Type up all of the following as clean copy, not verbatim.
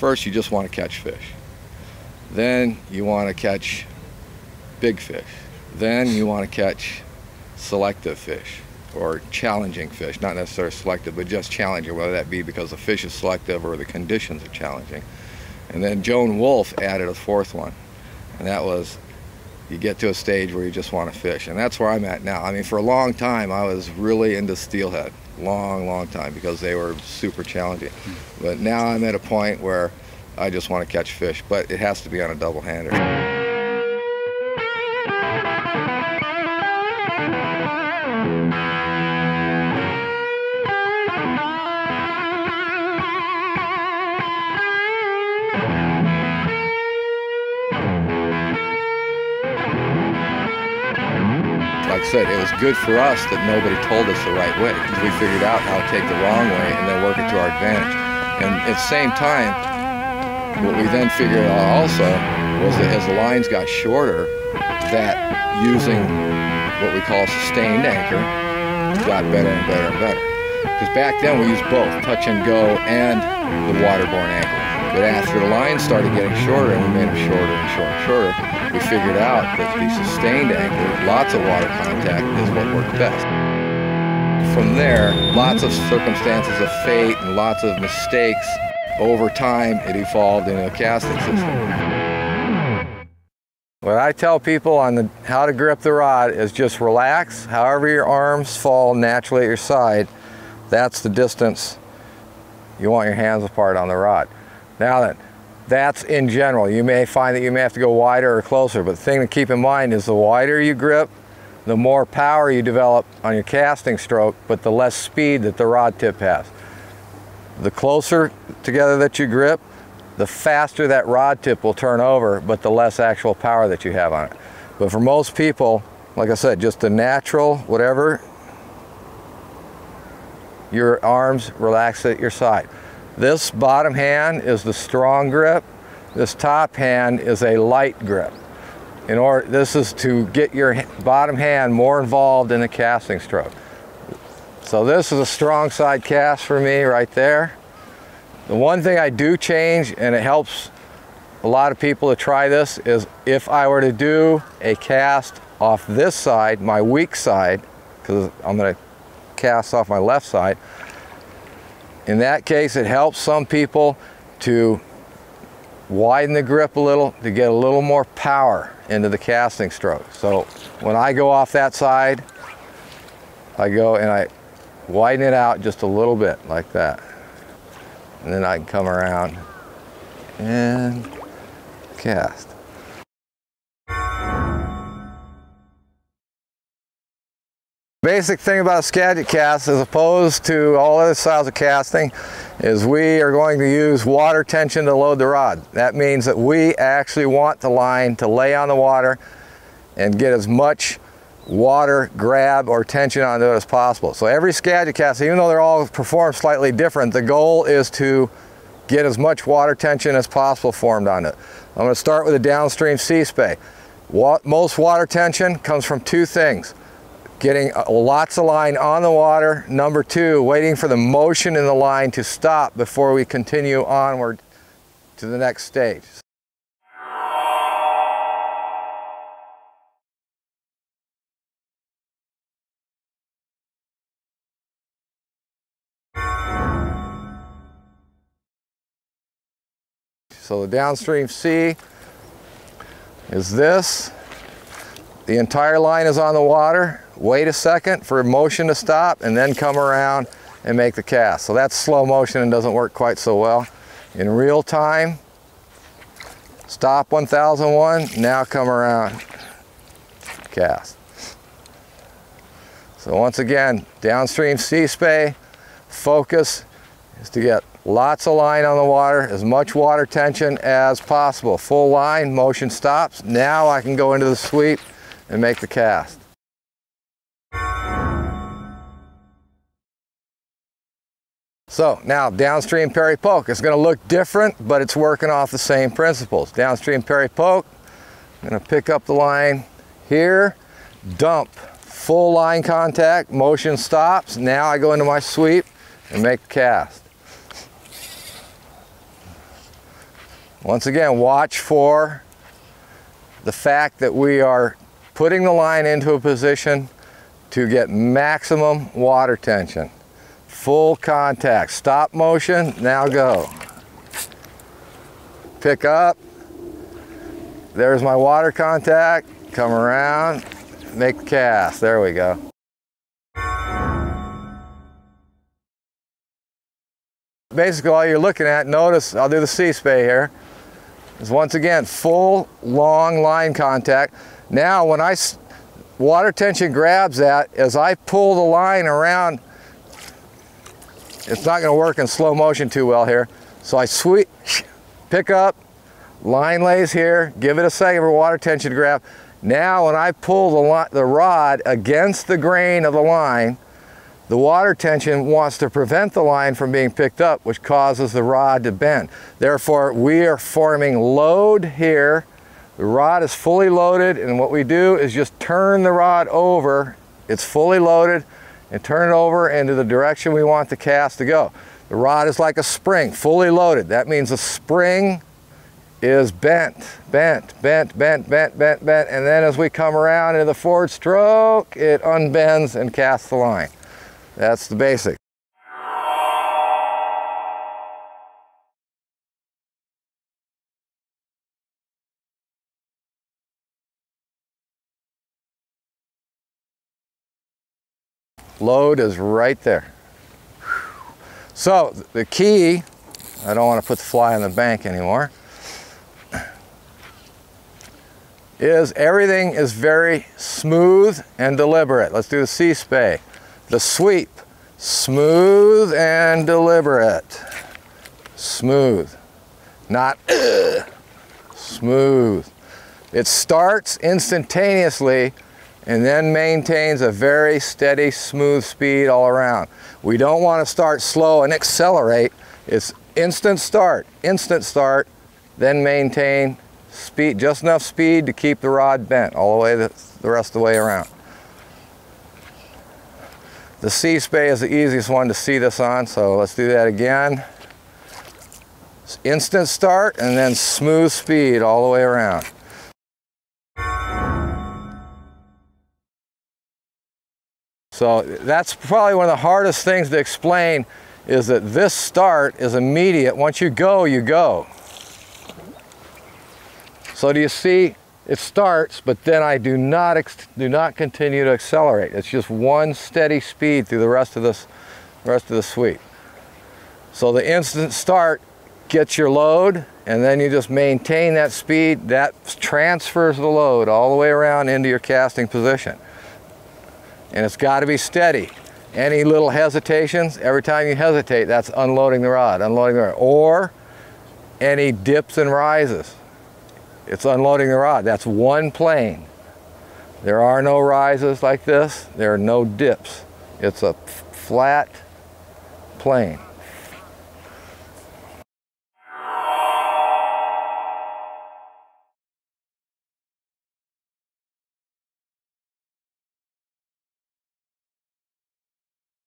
First, you just want to catch fish. Then you want to catch big fish. Then you want to catch selective fish, or challenging fish, not necessarily selective, but just challenging, whether that be because the fish is selective or the conditions are challenging. And then Joan Wolfe added a fourth one, and that was you get to a stage where you just want to fish. And that's where I'm at now. I mean, for a long time, I was really into steelhead, long time, because they were super challenging. But now I'm at a point where I just want to catch fish, but it has to be on a double-hander. Like I said, it was good for us that nobody told us the right way, because we figured out how to take the wrong way and then work it to our advantage. And at the same time, what we then figured out also was that as the lines got shorter, that using what we call a sustained anchor got better and better and better. Because back then we used both touch and go and the waterborne anchor. But after the lines started getting shorter, and we made them shorter and shorter and shorter, we figured out that the sustained anchor, lots of water contact, is what worked best. From there, lots of circumstances of fate and lots of mistakes, over time it evolved into a casting system. What I tell people on how to grip the rod is just relax. However your arms fall naturally at your side, that's the distance you want your hands apart on the rod. Now then, that's in general. You may find that you may have to go wider or closer, but the thing to keep in mind is the wider you grip, the more power you develop on your casting stroke, but the less speed that the rod tip has. The closer together that you grip, the faster that rod tip will turn over, but the less actual power that you have on it. But for most people, like I said, just the natural, whatever, your arms relax at your side. This bottom hand is the strong grip. This top hand is a light grip. This is to get your bottom hand more involved in the casting stroke. So this is a strong side cast for me right there. The one thing I do change, and it helps a lot of people to try this, is if I were to do a cast off this side, my weak side, because I'm going to cast off my left side, in that case it helps some people to widen the grip a little to get a little more power into the casting stroke. So when I go off that side, I go and I widen it out just a little bit like that. And then I can come around and cast. Basic thing about a Skagit cast, as opposed to all other styles of casting, is we are going to use water tension to load the rod. That means that we actually want the line to lay on the water and get as much water grab or tension onto it as possible. So every Skagit cast, even though they're all performed slightly different, the goal is to get as much water tension as possible formed on it. I'm going to start with a downstream C-spay. Most water tension comes from two things: getting lots of line on the water. Number two, waiting for the motion in the line to stop before we continue onward to the next stage. So the downstream C is this. The entire line is on the water. Wait a second for motion to stop and then come around and make the cast. So that's slow motion and doesn't work quite so well. In real time, stop 1001, now come around, cast. So once again, downstream C-spay, focus is to get lots of line on the water, as much water tension as possible. Full line, motion stops. Now I can go into the sweep and make the cast. So now downstream parry poke. It's going to look different, but it's working off the same principles. Downstream parry poke, I'm going to pick up the line here, dump, full line contact, motion stops. Now I go into my sweep and make the cast. Once again, watch for the fact that we are putting the line into a position to get maximum water tension. Full contact. Stop motion, now go. Pick up. There's my water contact. Come around, make the cast. There we go. Basically all you're looking at, notice, I'll do the C-spay here, is once again full long line contact. Now when water tension grabs that, as I pull the line around, it's not going to work in slow motion too well here. So I pick up, line lays here, give it a second for water tension to grab. Now when I pull the rod against the grain of the line, the water tension wants to prevent the line from being picked up, which causes the rod to bend. Therefore, we are forming load here. The rod is fully loaded, and what we do is just turn the rod over. It's fully loaded, and turn it over into the direction we want the cast to go. The rod is like a spring, fully loaded. That means the spring is bent, and then as we come around into the forward stroke, it unbends and casts the line. That's the basic. Load is right there. So the key, I don't want to put the fly on the bank anymore, is everything is very smooth and deliberate. Let's do the C-spay. The sweep, smooth and deliberate. Smooth, not smooth. It starts instantaneously and then maintains a very steady, smooth speed all around. We don't want to start slow and accelerate. It's instant start, then maintain speed, just enough speed to keep the rod bent all the way the rest of the way around. The C-spay is the easiest one to see this on, so let's do that again. Instant start and then smooth speed all the way around. So that's probably one of the hardest things to explain, is that this start is immediate. Once you go, you go. So do you see? It starts, but then I do not continue to accelerate. It's just one steady speed through the rest of the sweep. So the instant start gets your load, and then you just maintain that speed. That transfers the load all the way around into your casting position. And it's got to be steady. Any little hesitations, every time you hesitate, that's unloading the rod, or any dips and rises. It's unloading the rod. That's one plane. There are no rises like this. There are no dips. It's a flat plane.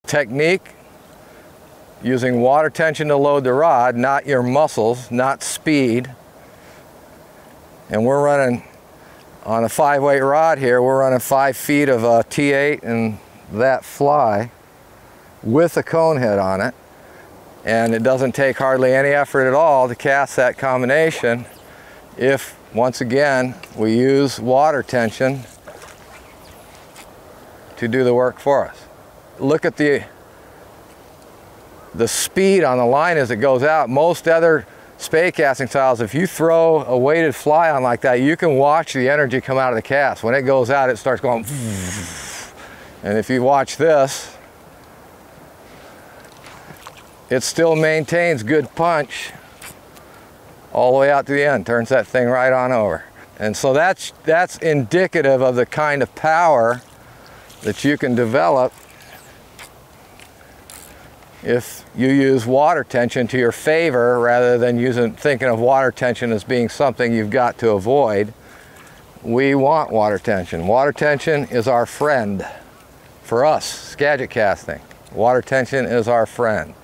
Technique, using water tension to load the rod, not your muscles, not speed. And we're running on a 5-weight rod here, we're running 5 feet of a T8 and that fly with a cone head on it. And it doesn't take hardly any effort at all to cast that combination if, once again, we use water tension to do the work for us. Look at the speed on the line as it goes out. Most other spay casting styles, if you throw a weighted fly on like that, you can watch the energy come out of the cast. When it goes out, it starts going, and if you watch this, it still maintains good punch all the way out to the end, turns that thing right on over. And so that's indicative of the kind of power that you can develop if you use water tension to your favor rather than thinking of water tension as being something you've got to avoid. We want water tension. Water tension is our friend. For us, Skagit casting, water tension is our friend.